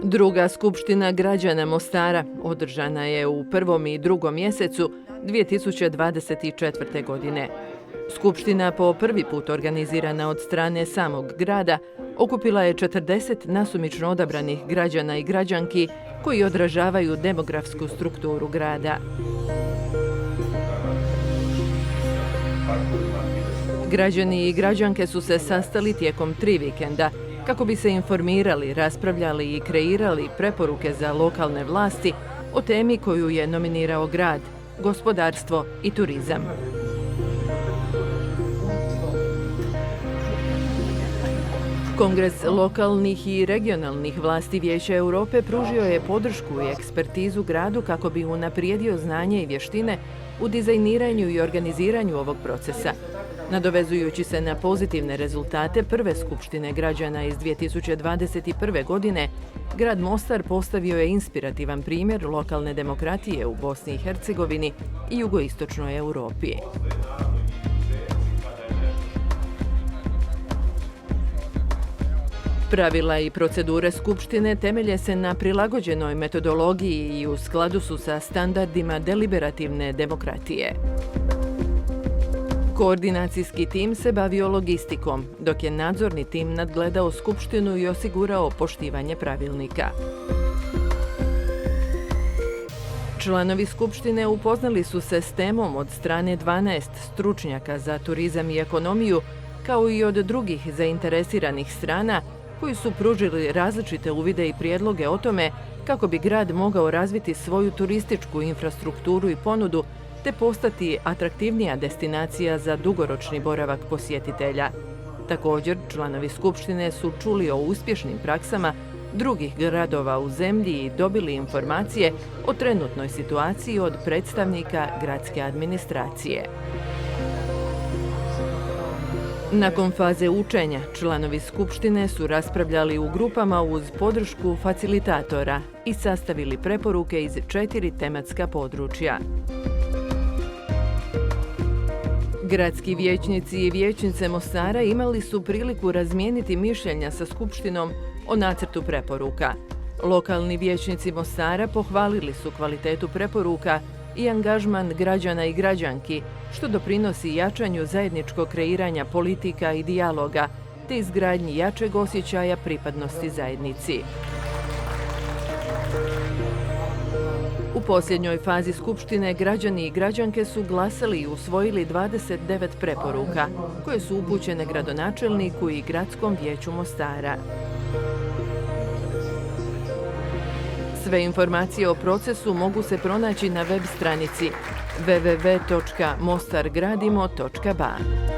Druga skupština građana Mostara održana je u prvom i drugom mjesecu 2024. godine. Skupština, po prvi put organizirana od strane samog grada, okupila je 40 nasumično odabranih građana i građanki koji odražavaju demografsku strukturu grada. Građani i građanke su se sastali tijekom 3 vikenda kako bi se informirali, raspravljali i kreirali preporuke za lokalne vlasti o temi koju je nominirao grad, gospodarstvo i turizam. Kongres lokalnih i regionalnih vlasti Vijeća Europe pružio je podršku i ekspertizu gradu kako bi unaprijedio znanje i vještine u dizajniranju i organiziranju ovog procesa. Nadovezujući se na pozitivne rezultate prve skupštine građana iz 2021. godine, grad Mostar postavio je inspirativan primjer lokalne demokratije u Bosni i Hercegovini i jugoistočnoj Europi. Pravila i procedure skupštine temelje se na prilagođenoj metodologiji i u skladu su sa standardima deliberativne demokratije. Koordinacijski tim se bavio logistikom, dok je nadzorni tim nadgledao skupštinu i osigurao poštivanje pravilnika. Članovi skupštine upoznali su se s temom od strane 12 stručnjaka za turizam i ekonomiju, kao i od drugih zainteresiranih strana, koji su pružili različite uvide i prijedloge o tome kako bi grad mogao razviti svoju turističku infrastrukturu i ponudu te postati atraktivnija destinacija za dugoročni boravak posjetitelja. Također, članovi skupštine su čuli o uspješnim praksama drugih gradova u zemlji i dobili informacije o trenutnoj situaciji od predstavnika gradske administracije. Nakon faze učenja, članovi skupštine su raspravljali u grupama uz podršku facilitatora i sastavili preporuke iz 4 tematska područja. Gradski vijećnici i vijećnice Mostara imali su priliku razmijeniti mišljenja sa skupštinom o nacrtu preporuka. Lokalni vijećnici Mostara pohvalili su kvalitetu preporuka i angažman građana i građanki, što doprinosi jačanju zajedničkog kreiranja politika i dijaloga, te izgradnji jačeg osjećaja pripadnosti zajednici. U posljednjoj fazi skupštine građani i građanke su glasali i usvojili 29 preporuka, koje su upućene gradonačelniku i Gradskom vijeću Mostara. Sve informacije o procesu mogu se pronaći na web stranici www.mostargradimo.ba.